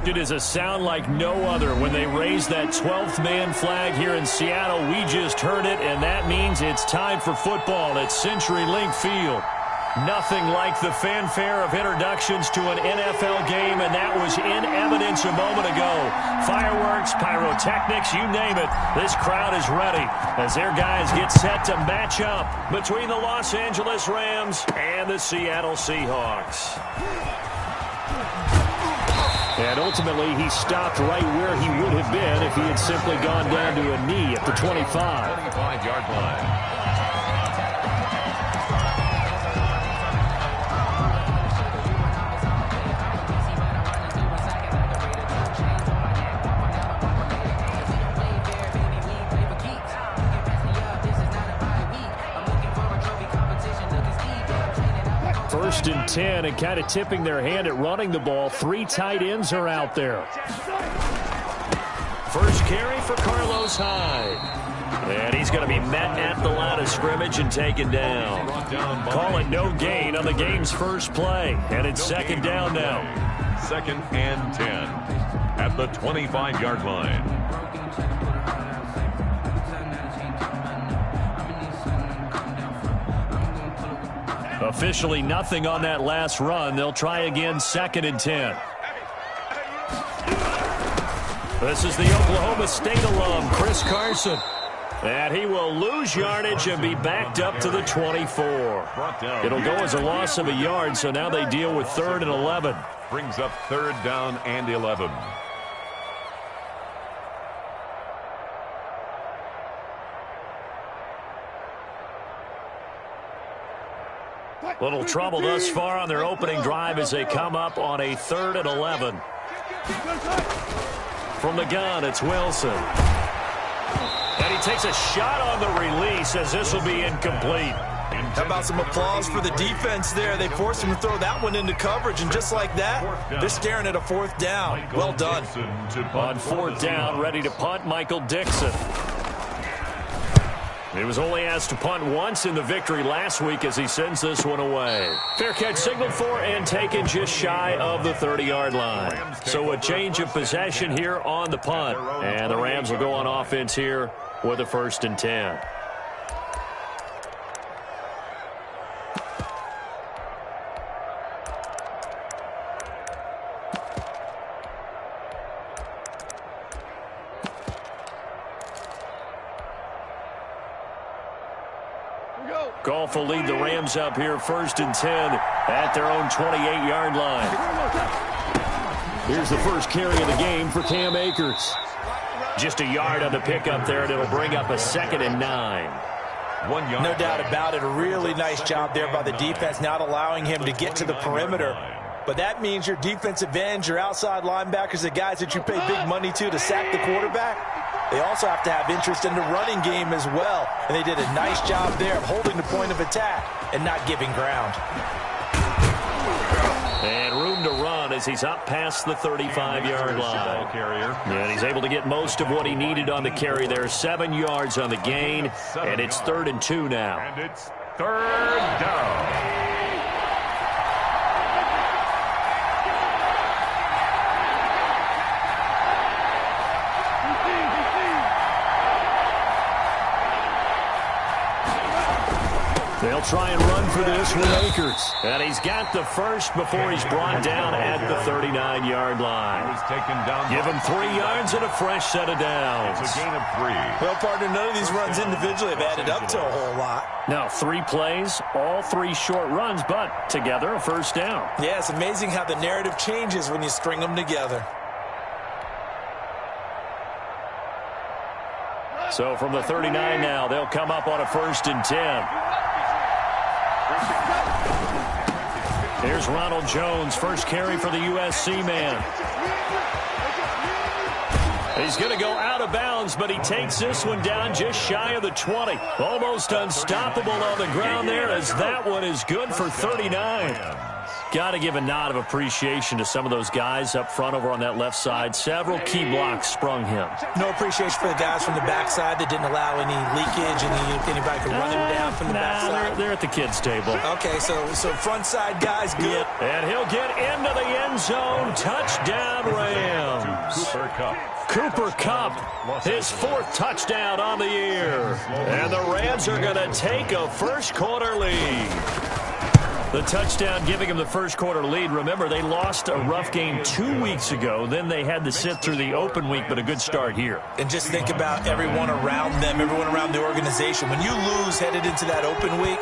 It is a sound like no other when they raise that 12th man flag here in Seattle. We just heard it, and that means it's time for football at CenturyLink Field. Nothing like the fanfare of introductions to an NFL game, and that was in evidence a moment ago. Fireworks, pyrotechnics, you name it. This crowd is ready as their guys get set to match up between the Los Angeles Rams and the Seattle Seahawks. And ultimately, he stopped right where he would have been if he had simply gone down to a knee at the 25. 25-yard line. First and 10, and kind of tipping their hand at running the ball. 3 tight ends are out there. First carry for Carlos Hyde. And he's going to be met at the line of scrimmage and taken down. Call it no gain on the game's first play. And it's second down now. 2nd and 10 at the 25-yard line. Officially nothing on that last run. They'll try again, 2nd and 10. This is the Oklahoma State alum, Chris Carson. And he will lose yardage and be backed up to the 24. It'll go as a loss of a yard, so now they deal with 3rd and 11. Brings up 3rd down and 11. Little trouble thus far on their opening drive as they come up on a 3rd and 11. From the gun, it's Wilson. And he takes a shot on the release as this will be incomplete. How about some applause for the defense there? They forced him to throw that one into coverage, and just like that, they're staring at a 4th down. Well done. On 4th down, ready to punt, Michael Dixon. He was only asked to punt once in the victory last week as he sends this one away. Fair catch signaled for and taken just shy of the 30-yard line. So a change of possession here on the punt. And the Rams will go on offense here with a 1st and 10. Goff will lead the Rams up here 1st and 10 at their own 28-yard line. Here's the first carry of the game for Cam Akers. Just a yard on the pickup there, and it'll bring up a 2nd and 9. 1 yard. No doubt about it. A really nice job there by the defense, not allowing him to get to the perimeter. But that means your defensive ends, your outside linebackers, the guys that you pay big money to sack the quarterback, they also have to have interest in the running game as well. And they did a nice job there of holding the point of attack and not giving ground. And room to run as he's up past the 35-yard line. And he's able to get most of what he needed on the carry there. 7 yards on the gain, and it's 3rd and 2 now. And it's 3rd down. They'll try and run for this with Akers. And he's got the first before he's brought down at the 39-yard line. Give him 3 yards and a fresh set of downs. It's a gain of 3. Well, partner, none of these runs individually have added up to a whole lot. Now, 3 plays, all 3 short runs, but together a 1st down. Yeah, it's amazing how the narrative changes when you string them together. So from the 39 now, they'll come up on a 1st and 10. Here's Ronald Jones, first carry for the USC man. He's going to go out of bounds, but he takes this one down just shy of the 20. Almost unstoppable on the ground there as that one is good for 39. Got to give a nod of appreciation to some of those guys up front over on that left side. Several key blocks sprung him. No appreciation for the guys from the backside that didn't allow any leakage and anybody could run him down from the backside. They're at the kids' table. Okay, so front side guys, good. And he'll get into the end zone. Touchdown, Rams. Cooper Kupp, his 4th touchdown on the year. And the Rams are going to take a first-quarter lead. The touchdown giving them the first-quarter lead. Remember, they lost a rough game 2 weeks ago. Then they had to sit through the open week, but a good start here. And just think about everyone around them, everyone around the organization. When you lose headed into that open week,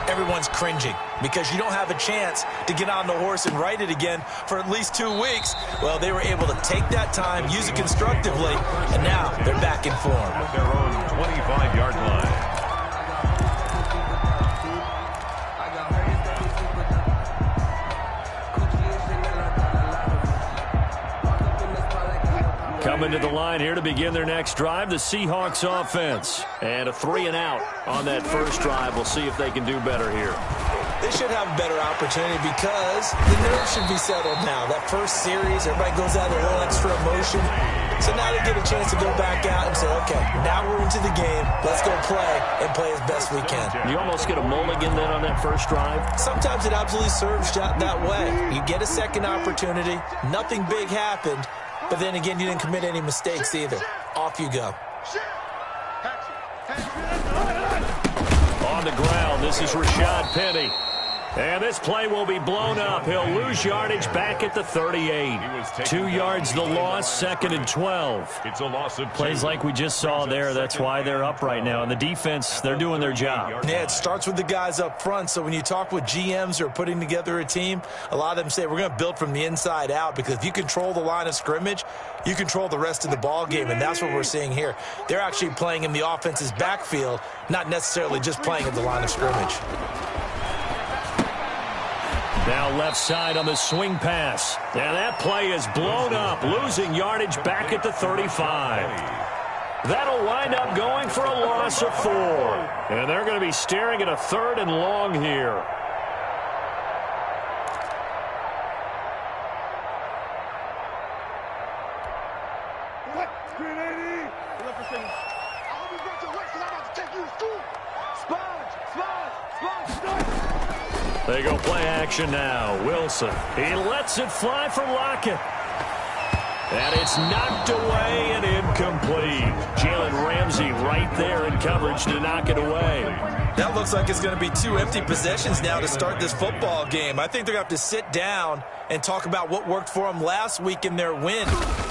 everyone's cringing because you don't have a chance to get on the horse and ride it again for at least 2 weeks. Well, they were able to take that time, use it constructively, and now they're back in form. At their own 25-yard line. Coming to the line here to begin their next drive, the Seahawks offense. And a 3-and-out on that first drive. We'll see if they can do better here. They should have a better opportunity because the nerves should be settled now. That first series, everybody goes out with a little extra emotion. So now they get a chance to go back out and say, okay, now we're into the game. Let's go play and play as best we can. You almost get a mulligan then on that first drive? Sometimes it absolutely serves that way. You get a second opportunity. Nothing big happened. But then again, you didn't commit any mistakes either. Off you go. On the ground, this is Rashad Penny. And this play will be blown up. He'll lose yardage back at the 38. 2 yards the loss, 2nd and 12. It's a loss of plays like we just saw there. That's why they're up right now. And the defense, they're doing their job. Yeah, it starts with the guys up front. So when you talk with GMs who are putting together a team, a lot of them say we're going to build from the inside out because if you control the line of scrimmage, you control the rest of the ball game. And that's what we're seeing here. They're actually playing in the offense's backfield, not necessarily just playing at the line of scrimmage. Now left side on the swing pass. And that play is blown up, losing yardage back at the 35. That'll wind up going for a loss of 4. And they're going to be staring at a 3rd and long here. They go play action now. Wilson. He lets it fly for Lockett. And it's knocked away and incomplete. Jalen Ramsey right there in coverage to knock it away. That looks like it's going to be 2 empty possessions now to start this football game. I think they're going to have to sit down and talk about what worked for them last week in their win.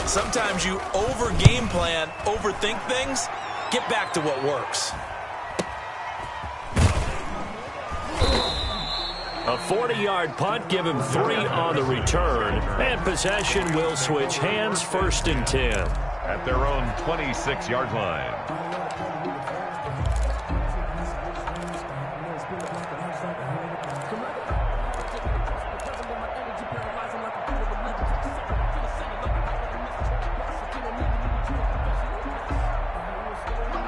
Sometimes you over-game plan, overthink things. Get back to what works. A 40-yard punt, give him 3 on the return. And possession will switch hands, 1st and 10. At their own 26-yard line.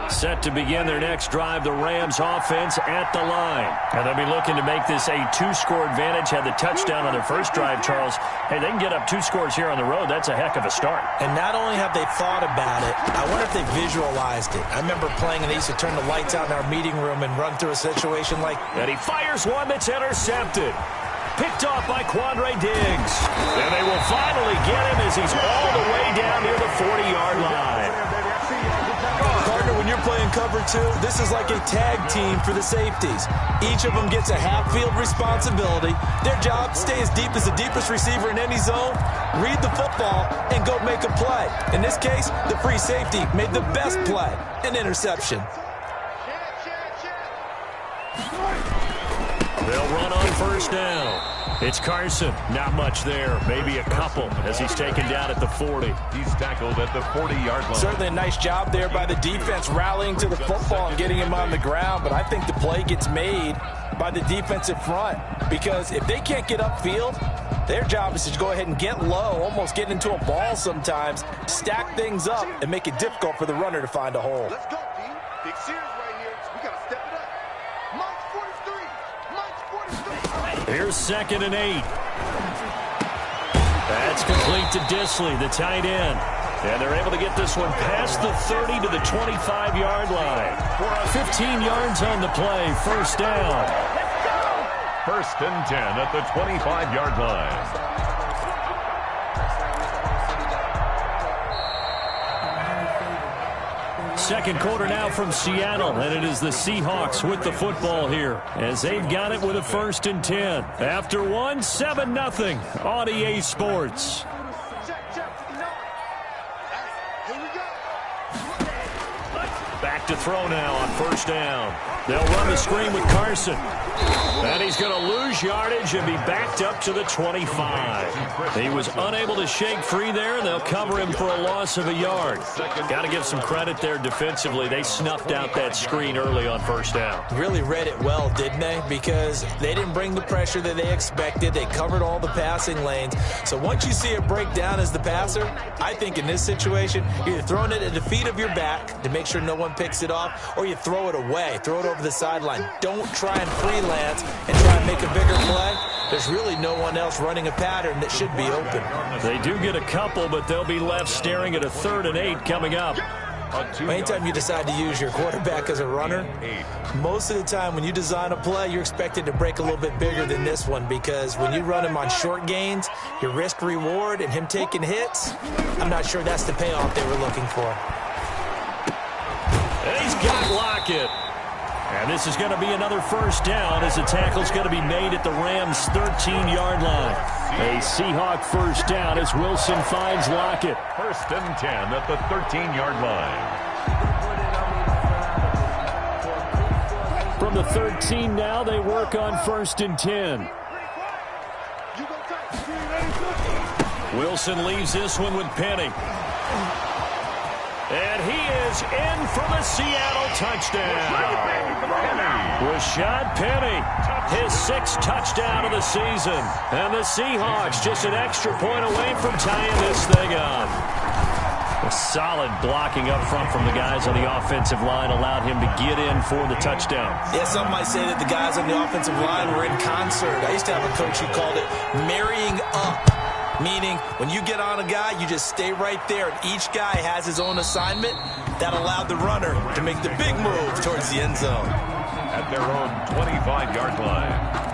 Set to begin their next drive, the Rams offense at the line. And they'll be looking to make this a 2-score advantage. Had the touchdown on their first drive, Charles. Hey, they can get up 2 scores here on the road. That's a heck of a start. And not only have they thought about it, I wonder if they visualized it. I remember playing and they used to turn the lights out in our meeting room and run through a situation like... And he fires one that's intercepted. Picked off by Quandre Diggs. And they will finally get him as he's all the way down near the 40-yard line. When you're playing cover 2, this is like a tag team for the safeties. Each of them gets a half-field responsibility. Their job, stay as deep as the deepest receiver in any zone, read the football, and go make a play. In this case, the free safety made the best play, an interception. They'll run on first down. It's Carson. Not much there. Maybe a couple as he's taken down at the 40. He's tackled at the 40-yard line. Certainly a nice job there by the defense rallying to the football and getting him on the ground. But I think the play gets made by the defensive front because if they can't get upfield, their job is to go ahead and get low, almost get into a ball sometimes, stack things up, and make it difficult for the runner to find a hole. Let's go, D. Big series right here. We got to step it up. March 43. March 43. Here's 2nd and 8. That's complete to Disley, the tight end. And they're able to get this one past the 30 to the 25-yard line. 15 yards on the play, first down. First and 10 at the 25-yard line. Second quarter now from Seattle, and it is the Seahawks with the football here as they've got it with a first and 10. After one, 7-0 on EA Sports. Back to throw now on first down. They'll run the screen with Carson. And he's going to lose yardage and be backed up to the 25. He was unable to shake free there, and they'll cover him for a loss of a yard. Got to give some credit there defensively. They snuffed out that screen early on first down. Really read it well, didn't they? Because they didn't bring the pressure that they expected. They covered all the passing lanes. So once you see it break down as the passer, I think in this situation, you're either throwing it at the feet of your back to make sure no one picks it off, or you throw it away. Throw it over the sideline. Don't try and freelance and try and make a bigger play. There's really no one else running a pattern that should be open. They do get a couple, but they'll be left staring at a 3rd and 8 coming up. Anytime you decide to use your quarterback as a runner, most of the time when you design a play, you're expected to break a little bit bigger than this one, because when you run him on short gains, your risk-reward and him taking hits, I'm not sure that's the payoff they were looking for. He's got Lockett. And this is going to be another first down as the tackle's going to be made at the Rams' 13-yard line. A Seahawk first down as Wilson finds Lockett. First and 10 at the 13-yard line. From the 13 now, they work on first and 10. Wilson leaves this one with Penny. And he is in for the Seattle touchdown. Rashad Penny, his 6th touchdown of the season. And the Seahawks just an extra point away from tying this thing up. A solid blocking up front from the guys on the offensive line allowed him to get in for the touchdown. Yeah, some might say that the guys on the offensive line were in concert. I used to have a coach who called it marrying up. Meaning, when you get on a guy, you just stay right there. And each guy has his own assignment. That allowed the runner to make the big move towards the end zone. At their own 25-yard line.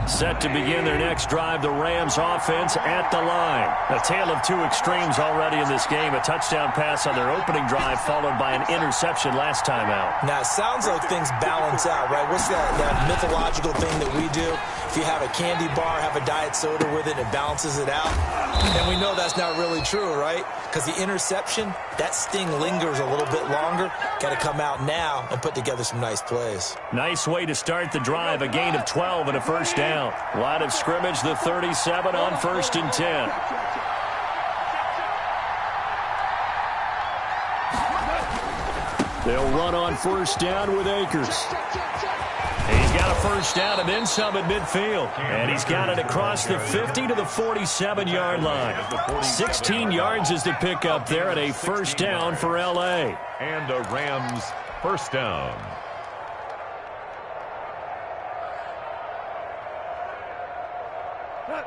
Set to begin their next drive, the Rams offense at the line. A tale of two extremes already in this game. A touchdown pass on their opening drive followed by an interception last time out. Now, it sounds like things balance out, right? What's that mythological thing that we do? If you have a candy bar, have a diet soda with it, it balances it out. And we know that's not really true, right? Because the interception, that sting lingers a little bit longer. Got to come out now and put together some nice plays. Nice way to start the drive. A gain of 12 and a first down. Line of scrimmage, the 37 on first and 10. They'll run on first down with Akers. He's got a first down and then some at midfield. And he's got it across the 50 to the 47-yard line. 16 yards is the pickup there at a first down for L.A. And a Rams first down.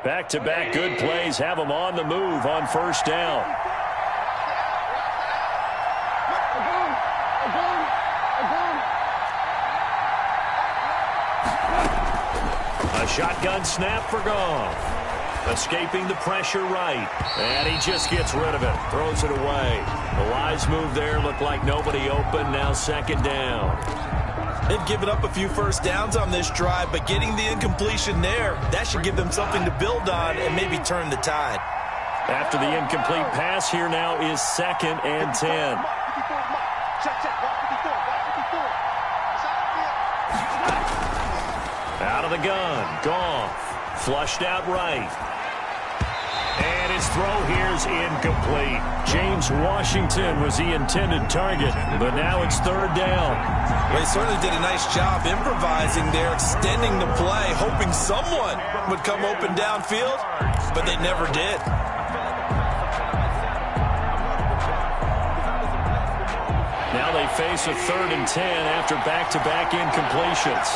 Back-to-back good plays have them on the move on first down. A shotgun snap for Goff. Escaping the pressure right. And he just gets rid of it. Throws it away. The wise move there. Looked like nobody open. Now second down. They've given up a few first downs on this drive, but getting the incompletion there, that should give them something to build on and maybe turn the tide. After the incomplete pass, here now is second and 10. Out of the gun, Goff, flushed out right. And his throw here is incomplete. James Washington was the intended target, but now it's third down. Well, he certainly did a nice job improvising there, extending the play, hoping someone would come open downfield, but they never did. Now they face a 3rd and 10 after back-to-back incompletions.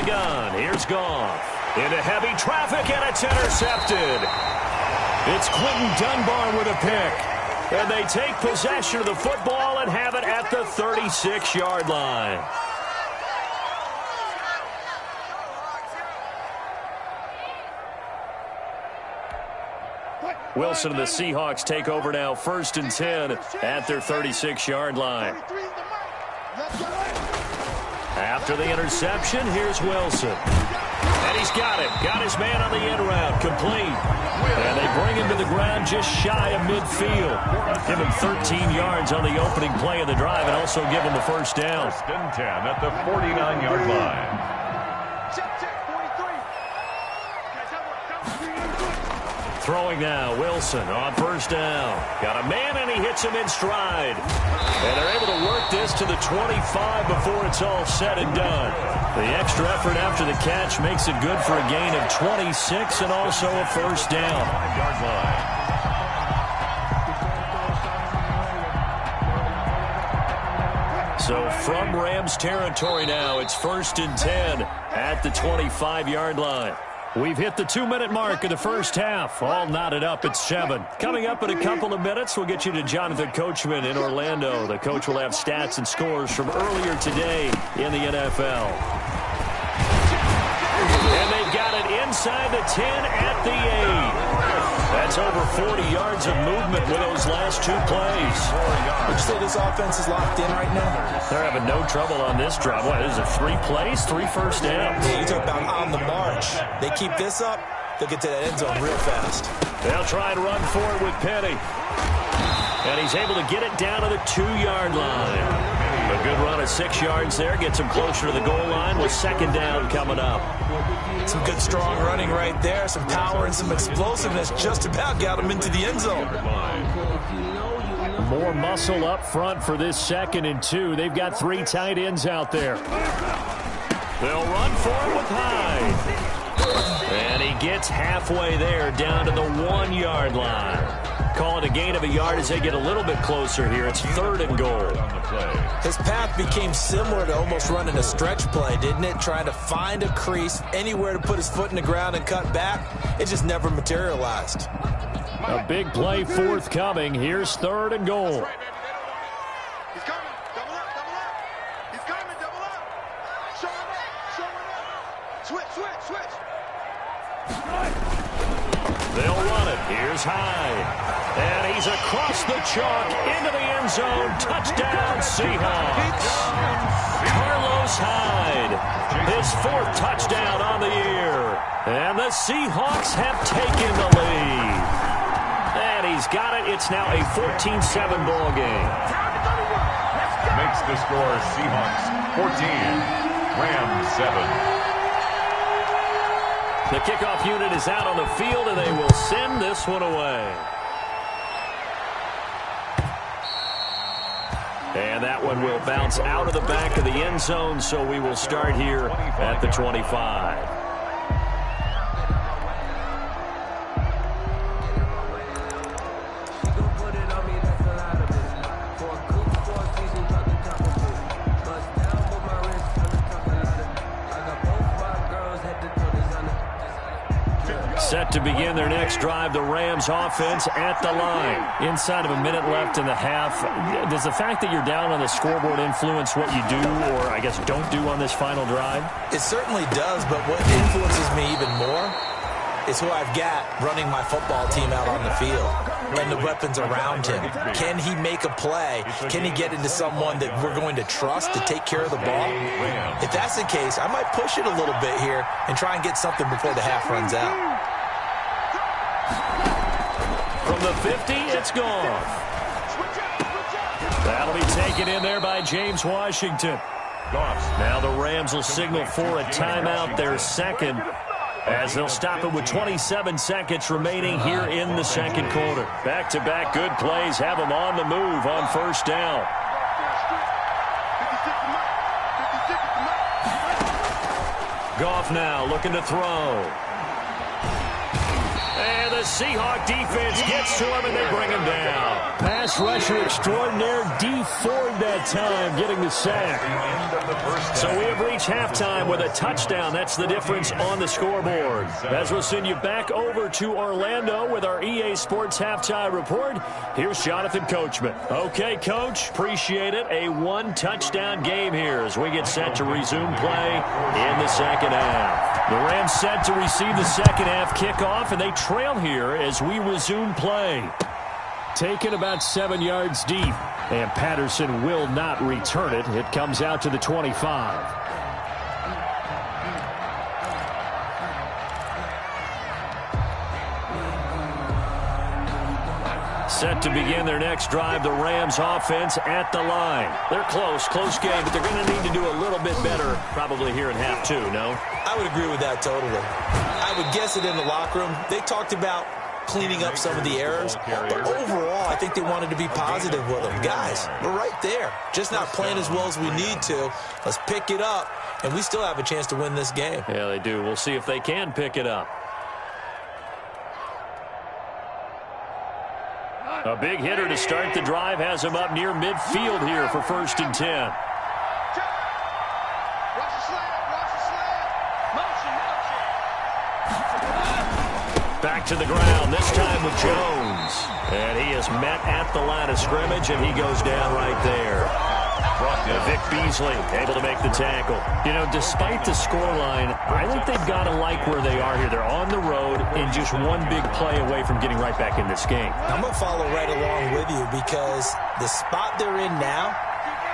gun. Here's Goff. Into heavy traffic, and it's intercepted. It's Quentin Dunbar with a pick. And they take possession of the football and have it at the 36-yard line. Wilson and the Seahawks take over now, 1st and 10 at their 36-yard line. After the interception, here's Wilson. And he's got it. Got his man on the end route. Complete. And they bring him to the ground just shy of midfield. Give him 13 yards on the opening play of the drive and also give him the first down. 1st and 10 at the 49-yard line. Throwing now, Wilson on 1st down. Got a man, and he hits him in stride. And they're able to work this to the 25 before it's all said and done. The extra effort after the catch makes it good for a gain of 26 and also a first down. 5-yard line. So from Rams territory now, it's 1st and 10 at the 25-yard line. We've hit the 2-minute mark of the first half. All knotted up at 7. Coming up in a couple of minutes, we'll get you to Jonathan Coachman in Orlando. The coach will have stats and scores from earlier today in the NFL. And they've got it inside the 10 at the 8. That's over 40 yards of movement with those last 2 plays. Would you say this offense is locked in right now? They're having no trouble on this drive. What, is it 3 plays, 3 first downs? Yeah, you talk about on the march. They keep this up, they'll get to that end zone real fast. They'll try and run for it with Penny. And he's able to get it down to the 2-yard line. A good run of 6 yards there. Gets him closer to the goal line with 2nd down coming up. Some good strong running right there. Some power and some explosiveness just about got him into the end zone. More muscle up front for this 2nd and 2. They've got 3 tight ends out there. They'll run for it with Hyde. And he gets halfway there down to the 1-yard line. Call it a gain of a yard as they get a little bit closer here. It's 3rd and goal. His path became similar to almost running a stretch play, didn't it? Trying to find a crease, anywhere to put his foot in the ground and cut back. It just never materialized. A big play forthcoming. Here's 3rd and goal. He's coming. Double up, double up. He's coming, double up. Show him up, show him up. Switch, switch, switch. They'll run it. Here's Hyde. And he's across the chalk into the end zone. Touchdown, Seahawks. Carlos Hyde, his 4th touchdown on the year. And the Seahawks have taken the lead. And he's got it. It's now a 14-7 ball game. Makes the score Seahawks 14, Rams 7. The kickoff unit is out on the field, and they will send this one away. And that one will bounce out of the back of the end zone, so we will start here at the 25. Set to begin their next drive, the Rams offense at the line. Inside of a minute left in the half. Does the fact that you're down on the scoreboard influence what you do, or I guess don't do on this final drive? It certainly does, but what influences me even more is who I've got running my football team out on the field and the weapons around him. Can he make a play? Can he get into someone that we're going to trust to take care of the ball? If that's the case, I might push it a little bit here and try and get something before the half runs out. From the 50, it's gone. That'll be taken in there by James Washington. Now the Rams will signal for a timeout, their 2nd, as they'll stop it with 27 seconds remaining here in the 2nd quarter. Back-to-back good plays have them on the move on 1st down. Goff now looking to throw. And the Seahawk defense gets to him, and they bring him down. Pass pass rusher extraordinaire, D. Ford that time, getting the sack. So we have reached halftime with a touchdown. That's the difference on the scoreboard. As we'll send you back over to Orlando with our EA Sports Halftime Report, here's Jonathan Coachman. Okay, Coach, appreciate it. A one-touchdown game here as we get set to resume play in the second half. The Rams set to receive the second half kickoff, and they trail here as we resume play. Taken about 7 yards deep, and Patterson will not return it. It comes out to the 25. Set to begin their next drive, the Rams offense at the line. They're close game, but they're going to need to do a little bit better probably here in half two, no? I would agree with that totally. I would guess it in the locker room. They talked about cleaning up some of the errors, but overall, I think they wanted to be positive with them. Guys, we're right there. Just not playing as well as we need to. Let's pick it up, and we still have a chance to win this game. Yeah, they do. We'll see if they can pick it up. A big hitter to start the drive has him up near midfield here for 1st and 10. Watch the slant. Motion. Back to the ground, this time with Jones. And he is met at the line of scrimmage, and he goes down right there. Vic Beasley able to make the tackle. You know, despite the scoreline, I think they've got to like where they are here. They're on the road and just one big play away from getting right back in this game. I'm going to follow right along with you because the spot they're in now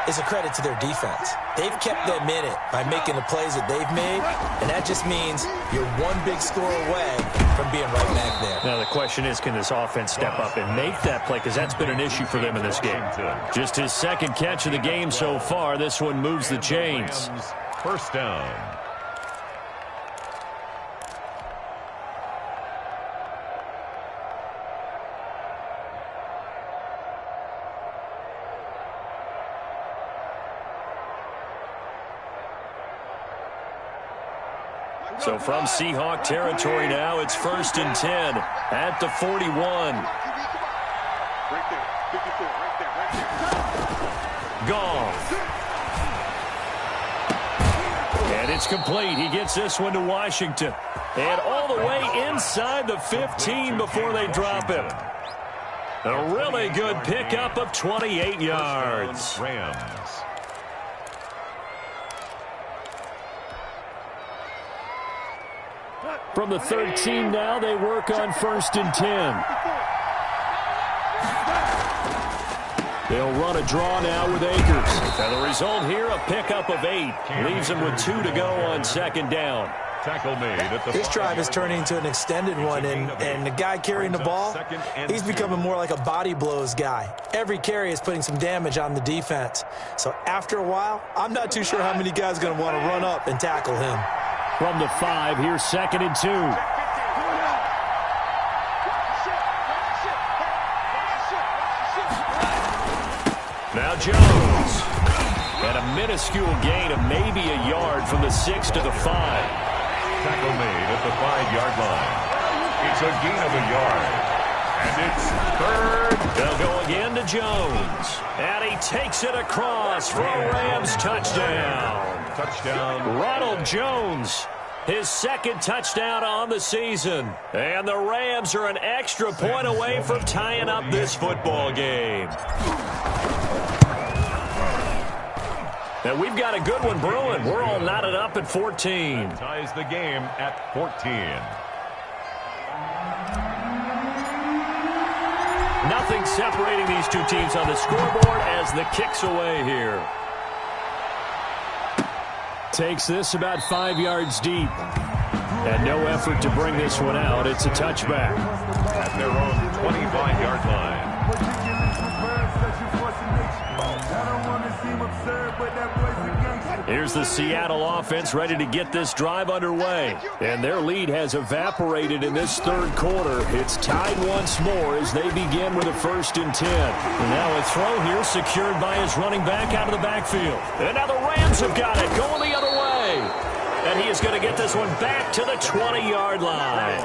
is a credit to their defense. They've kept them in it by making the plays that they've made, and that just means you're one big score away from being right back there. Now the question is, can this offense step up and make that play? Because that's been an issue for them in this game. Just his second catch of the game so far. This one moves the chains. First down. So from Seahawk territory now, it's 1st and 10 at the 41. Right there. 54. Right there. Gone. And it's complete. He gets this one to Washington. And all the way inside the 15 before they drop him. A really good pickup of 28 yards. Rams. From the 13 now, they work on 1st and 10. They'll run a draw now with Akers. And the result here, a pickup of 8. Leaves them with 2 to go on 2nd down. Tackle made at the This drive is turning into an extended one, and the guy carrying the ball, he's becoming more like a body blows guy. Every carry is putting some damage on the defense. So after a while, I'm not too sure how many guys are going to want to run up and tackle him. From the 5, here's 2nd and 2. Now Jones. And a minuscule gain of maybe a yard from the 6 to the 5. Tackle made at the 5-yard line. It's a gain of a yard. And it's 3rd. They'll go again to Jones. And he takes it across for a Rams touchdown. Touchdown. Ronald Jones, his 2nd touchdown on the season. And the Rams are an extra point away from tying up this football game. And we've got a good one brewing. We're all knotted up at 14. Ties the game at 14. Nothing separating these two teams on the scoreboard as the kick's away here. Takes this about 5 yards deep. And no effort to bring this one out. It's a touchback. At their own 25-yard line. Here's the Seattle offense ready to get this drive underway. And their lead has evaporated in this 3rd quarter. It's tied once more as they begin with a 1st and 10. And now a throw here secured by his running back out of the backfield. And now the Rams have got it going the other way. And he is going to get this one back to the 20-yard line.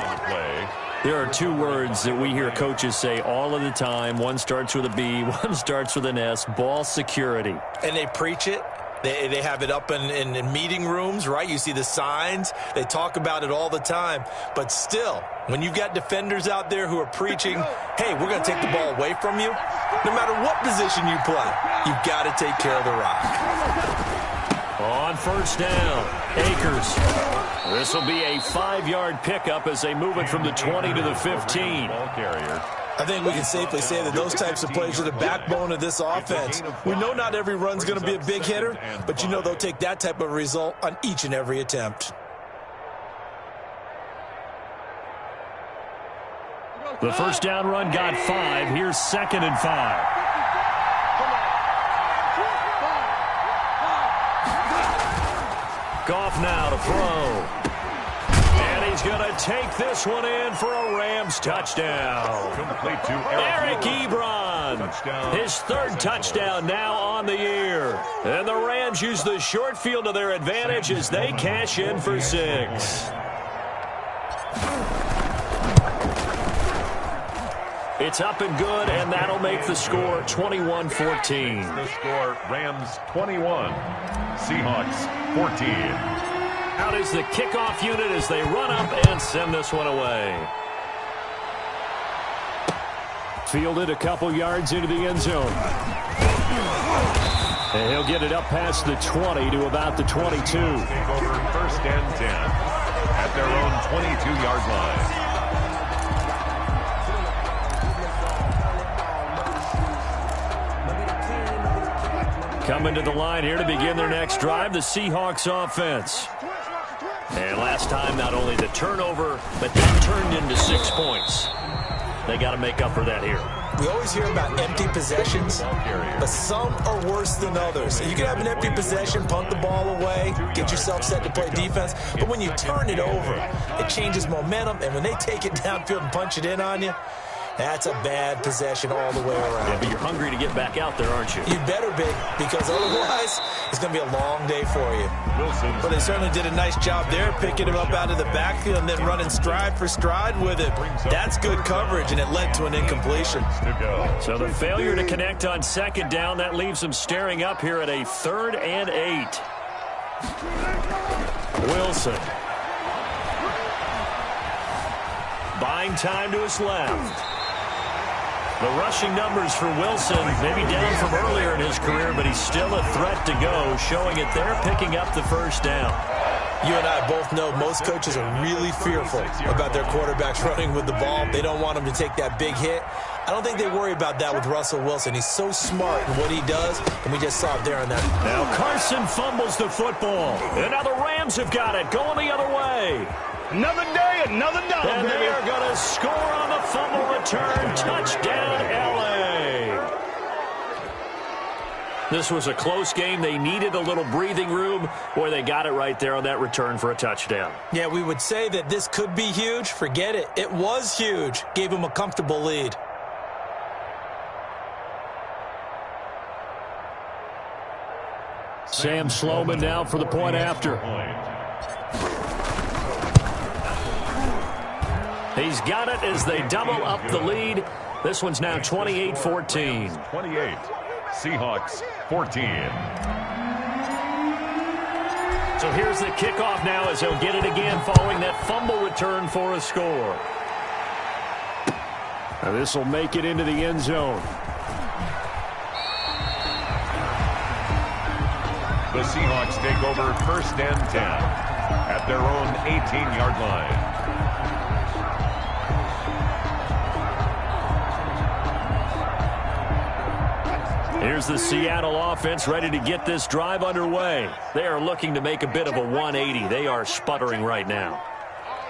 There are two words that we hear coaches say all of the time. One starts with a B, one starts with an S, ball security. And they preach it. They have it up in meeting rooms, right? You see the signs. They talk about it all the time. But still, when you've got defenders out there who are preaching, hey, we're going to take the ball away from you, no matter what position you play, you've got to take care of the rock. On first down, Akers. This will be a 5-yard pickup as they move it from the 20 to the 15. Ball carrier. I think we can safely say that those types of plays are the backbone of this offense. We know not every run's going to be a big hitter, but you know they'll take that type of result on each and every attempt. The first down run got 5. Here's 2nd and 5. Goff now to throw. And he's going to take this one in for a Rams touchdown. Complete to Eric Ebron. Touchdown. His 3rd touchdown now on the year. And the Rams use the short field to their advantage as they cash in for 6. It's up and good, and that'll make the score 21-14. The score, Rams 21, Seahawks 14. Out is the kickoff unit as they run up and send this one away. Fielded a couple yards into the end zone. And he'll get it up past the 20 to about the 22. Take over 1st and 10 at their own 22-yard line. Coming to the line here to begin their next drive, the Seahawks offense. And last time, not only the turnover, but that turned into 6 points. They got to make up for that here. We always hear about empty possessions, but some are worse than others. You can have an empty possession, punt the ball away, get yourself set to play defense, but when you turn it over, it changes momentum, and when they take it downfield and punch it in on you, that's a bad possession all the way around. Yeah, but you're hungry to get back out there, aren't you? You better be, because otherwise it's going to be a long day for you. Wilson. But they certainly did a nice job there, picking him up out of the backfield and then running stride for stride with it. That's good coverage, and it led to an incompletion. So the failure to connect on 2nd down, that leaves them staring up here at a 3rd and 8. Wilson. Buying time to his left. The rushing numbers for Wilson, maybe down from earlier in his career, but he's still a threat to go, showing it they're picking up the 1st down. You and I both know most coaches are really fearful about their quarterbacks running with the ball. They don't want them to take that big hit. I don't think they worry about that with Russell Wilson. He's so smart in what he does, and we just saw it there on that. Now Carson fumbles the football, and now the Rams have got it, going the other way. Another day, another dog, And baby. they are going to score on the fumble return. Touchdown, L.A. This was a close game. They needed a little breathing room. Boy, they got it right there on that return for a touchdown. Yeah, we would say that this could be huge. Forget it. It was huge. Gave him a comfortable lead. Sam Sloman now for the point after. He's got it as they double up the lead. This one's now 28-14. 28. Seahawks 14. So here's the kickoff now as he'll get it again following that fumble return for a score. Now this will make it into the end zone. The Seahawks take over 1st and 10 at their own 18-yard line. Here's the Seattle offense ready to get this drive underway. They are looking to make a bit of a 180. They are sputtering right now.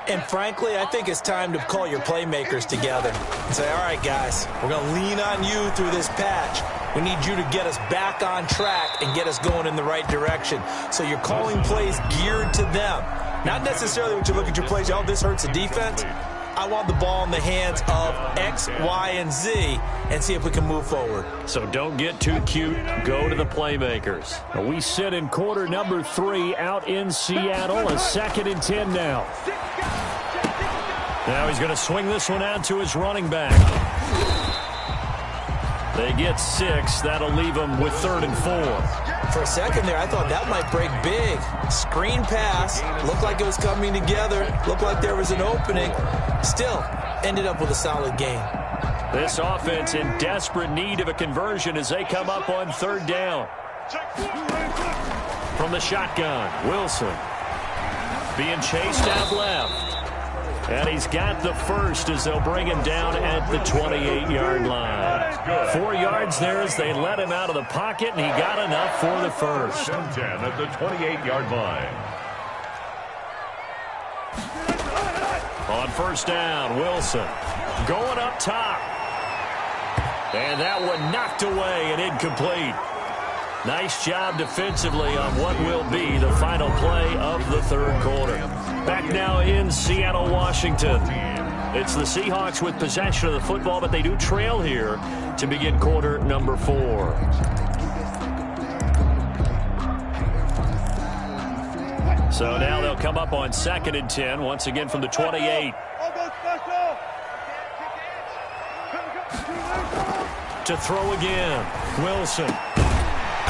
And frankly, I think it's time to call your playmakers together and say, all right, guys, we're going to lean on you through this patch. We need you to get us back on track and get us going in the right direction. So you're calling plays geared to them. Not necessarily what you look at your plays, oh, this hurts the defense. I want the ball in the hands of X, Y, and Z and see if we can move forward. So don't get too cute. Go to the playmakers. We sit in quarter number 3 out in Seattle. A 2nd and 10 now. Now he's going to swing this one out to his running back. They get 6. That'll leave them with 3rd and 4. For a second there, I thought that might break big. Screen pass. Looked like it was coming together. Looked like there was an opening. Still, ended up with a solid gain. This offense in desperate need of a conversion as they come up on 3rd down. From the shotgun, Wilson. Being chased out left. And he's got the first as they'll bring him down at the 28-yard line. 4 yards there as they let him out of the pocket, and he got enough for the first. 10 at the 28-yard line. On 1st down, Wilson going up top. And that one knocked away and incomplete. Nice job defensively on what will be the final play of the 3rd quarter. Back now in Seattle, Washington. It's the Seahawks with possession of the football, but they do trail here to begin quarter number 4. So now they'll come up on 2nd and 10, once again from the 28. To throw again, Wilson.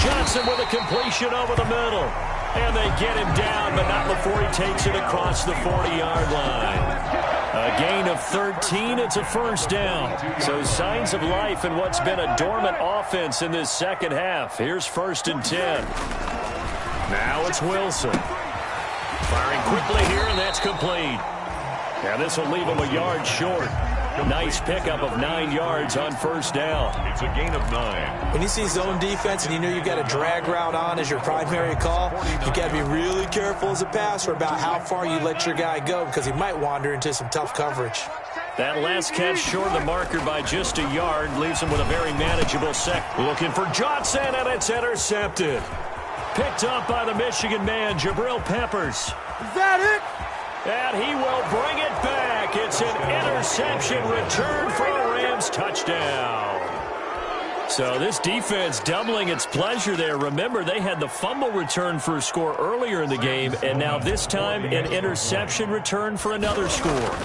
Johnson with a completion over the middle. And they get him down, but not before he takes it across the 40-yard line. A gain of 13. It's a 1st down. So signs of life in what's been a dormant offense in this second half. Here's 1st and 10. Now it's Wilson. Firing quickly here, and that's complete. Now this will leave him a yard short. Nice pickup of 9 yards on 1st down. It's a gain of 9. When you see zone defense and you know you've got a drag route on as your primary call, you've got to be really careful as a passer about how far you let your guy go because he might wander into some tough coverage. That last catch short of the marker by just a yard leaves him with a very manageable sec. Looking for Johnson, and it's intercepted. Picked up by the Michigan man, Jabril Peppers. Is that it? And he will bring it back. It's an interception return for a Rams touchdown. So this defense doubling its pleasure there. Remember, they had the fumble return for a score earlier in the game, and now this time an interception return for another score.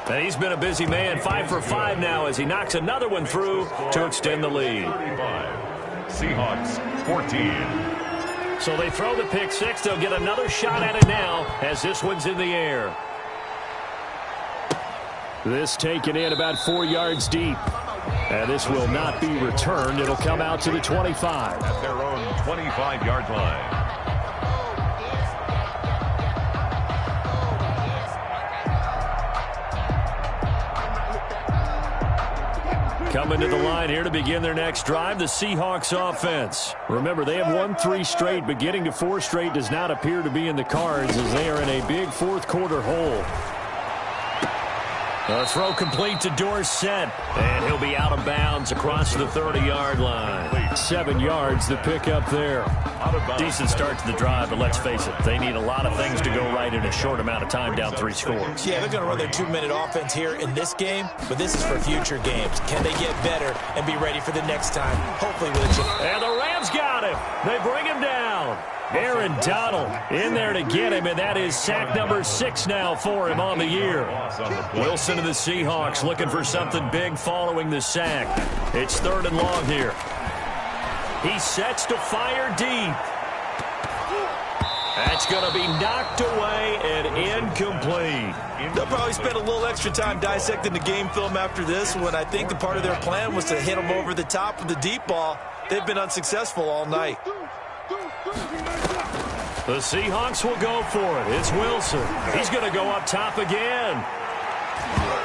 And he's been a busy man, 5 for 5 now as he knocks another one through to extend the lead. 35. Seahawks 14. So they throw the pick 6. They'll get another shot at it now as this one's in the air. This taken in about 4 yards deep. And this will not be returned. It'll come out to the 25. At their own 25-yard line. Coming to the line here to begin their next drive, the Seahawks offense. Remember, they have won 3 straight, but getting to 4 straight does not appear to be in the cards as they are in a big 4th quarter hole. A throw complete to Dorsett, and he'll be out of bounds across the 30-yard line. 7 yards, the pickup there. Decent start to the drive, but let's face it, they need a lot of things to go right in a short amount of time, down 3 scores. Yeah, they're going to run their 2-minute offense here in this game, but this is for future games. Can they get better and be ready for the next time? Hopefully with a chance. And the Rams got him. They bring him down. Aaron Donald in there to get him, and that is sack number 6 now for him on the year. Wilson and the Seahawks looking for something big following the sack. It's 3rd and long here. He sets to fire deep. That's going to be knocked away and incomplete. They'll probably spend a little extra time dissecting the game film after this one. I think the part of their plan was to hit him over the top of the deep ball. They've been unsuccessful all night. The Seahawks will go for it. It's Wilson. He's going to go up top again.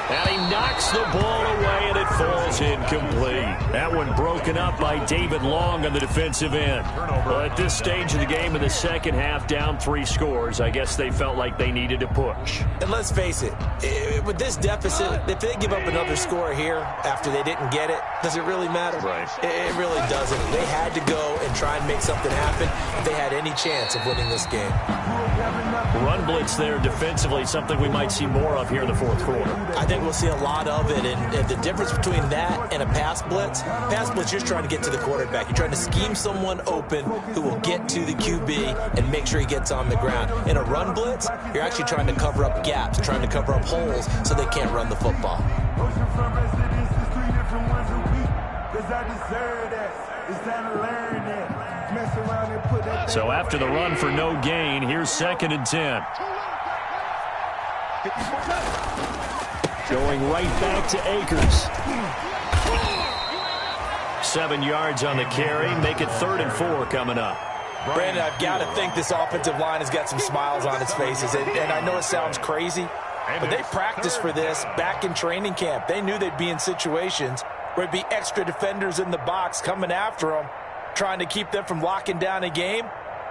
And he knocks the ball away, and it falls incomplete. That one broken up by David Long on the defensive end. Well, at this stage of the game in the second half, down 3 scores, I guess they felt like they needed to push. And let's face it, with this deficit, if they give up another score here after they didn't get it, does it really matter? Right. It really doesn't. They had to go and try and make something happen if they had any chance of winning this game. Run blitz there defensively, something we might see more of here in the 4th quarter. I think think we'll see a lot of it. And the difference between that and a pass blitz, you're trying to get to the quarterback. You're trying to scheme someone open who will get to the QB and make sure he gets on the ground. In a run blitz, you're actually trying to cover up gaps, trying to cover up holes so they can't run the football. So after the run for no gain, here's 2nd and 10. Going right back to Akers. 7 yards on the carry. Make it 3rd and 4 coming up. Brandon, I've got to think this offensive line has got some smiles on its faces. And I know it sounds crazy, but they practiced for this back in training camp. They knew they'd be in situations where it'd be extra defenders in the box coming after them, trying to keep them from locking down a game.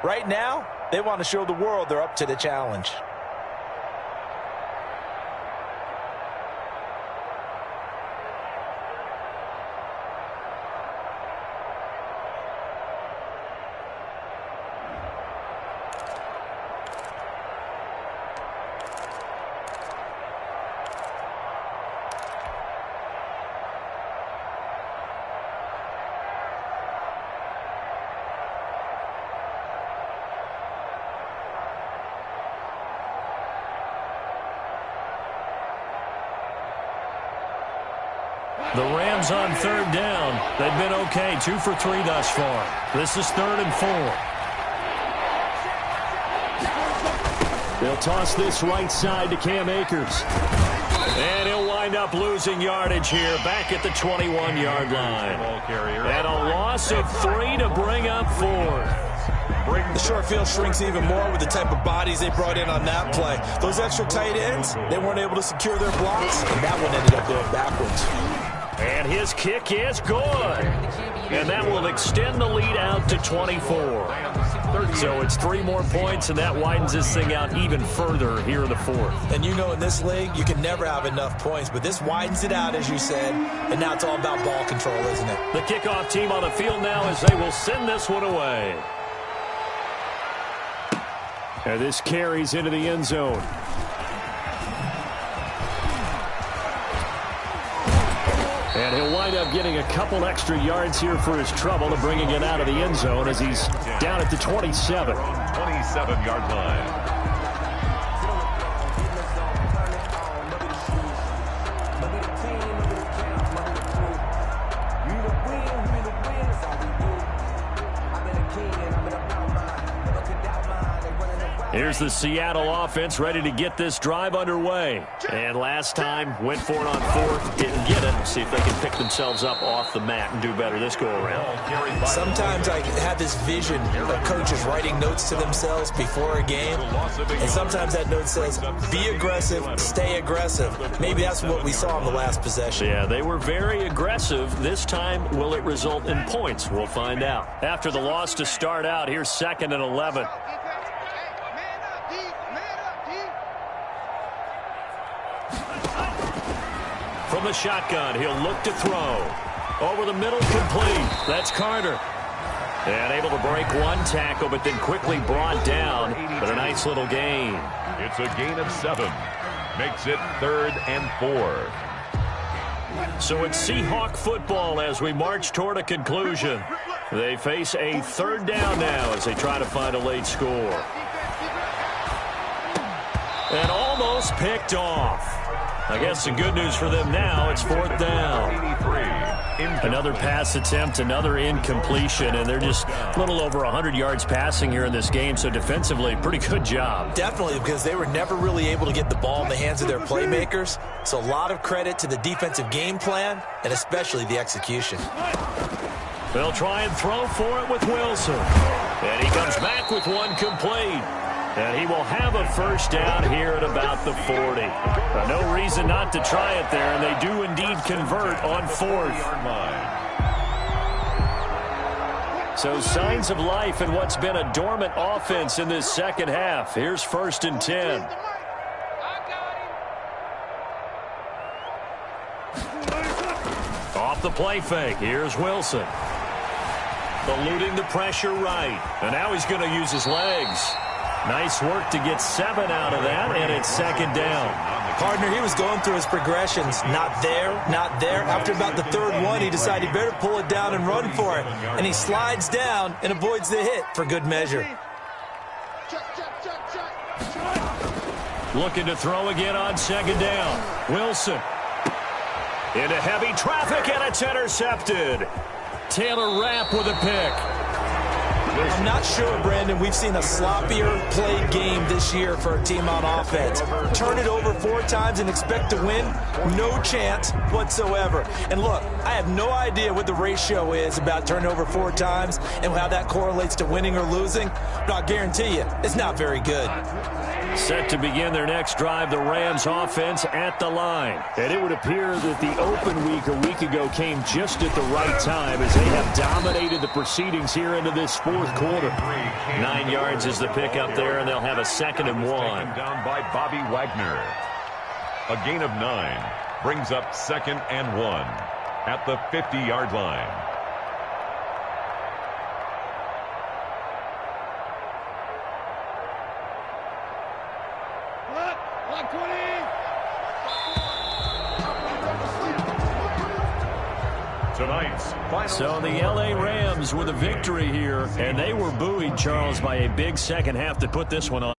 Right now, they want to show the world they're up to the challenge. The Rams on 3rd down. They've been okay, 2 for 3 thus far. This is 3rd and 4. They'll toss this right side to Cam Akers. And he'll wind up losing yardage here back at the 21-yard line. And a loss of 3 to bring up 4. The short field shrinks even more with the type of bodies they brought in on that play. Those extra tight ends, they weren't able to secure their blocks, and that one ended up going backwards. And his kick is good. And that will extend the lead out to 24. So it's 3 more points, and that widens this thing out even further here in the 4th. And you know in this league, you can never have enough points, but this widens it out, as you said, and now it's all about ball control, isn't it? The kickoff team on the field now as they will send this one away. And this carries into the end zone. And he'll wind up getting a couple extra yards here for his trouble to bringing it out of the end zone as he's down at the 27. 27-yard line. Here's the Seattle offense ready to get this drive underway. And last time, went for it on 4th, didn't get it. See if they can pick themselves up off the mat and do better this go-around. Sometimes I have this vision of coaches writing notes to themselves before a game. And sometimes that note says, be aggressive, stay aggressive. Maybe that's what we saw in the last possession. Yeah, they were very aggressive. This time, will it result in points? We'll find out. After the loss to start out, here's 2nd and 11. From the shotgun, he'll look to throw. Over the middle, complete. That's Carter. And able to break one tackle, but then quickly brought down. But a nice little gain. It's a gain of 7. Makes it 3rd and 4. So it's Seahawk football as we march toward a conclusion. They face a 3rd down now as they try to find a late score. And almost picked off. I guess the good news for them now, it's 4th down. Another pass attempt, another incompletion, and they're just a little over 100 yards passing here in this game, so defensively, pretty good job. Definitely, because they were never really able to get the ball in the hands of their playmakers, so a lot of credit to the defensive game plan, and especially the execution. They'll try and throw for it with Wilson, and he comes back with one complete. And he will have a 1st down here at about the 40. No reason not to try it there, and they do indeed convert on 4th. So signs of life in what's been a dormant offense in this second half. Here's 1st and 10. Off the play fake, here's Wilson. Eluding the pressure right. And now he's going to use his legs. Nice work to get 7 out of that, and it's 2nd down. Partner, he was going through his progressions. Not there, not there. After about the third one, he decided he better pull it down and run for it. And he slides down and avoids the hit for good measure. Looking to throw again on second down. Wilson. Into heavy traffic, and it's intercepted. Taylor Rapp with a pick. I'm not sure, Brandon, we've seen a sloppier played game this year for a team on offense. Turn it over 4 times and expect to win? No chance whatsoever. And look, I have no idea what the ratio is about turning over 4 times and how that correlates to winning or losing, but I'll guarantee you, it's not very good. Set to begin their next drive, the Rams offense at the line. And it would appear that the open week a week ago came just at the right time as they have dominated the proceedings here into this fourth quarter. 9 yards is the pickup there, and they'll have a 2nd and 1. Down by Bobby Wagner. A gain of 9 brings up 2nd and 1 at the 50-yard line. So the L.A. Rams with a victory here, and they were buoyed, Charles, by a big second half to put this one on.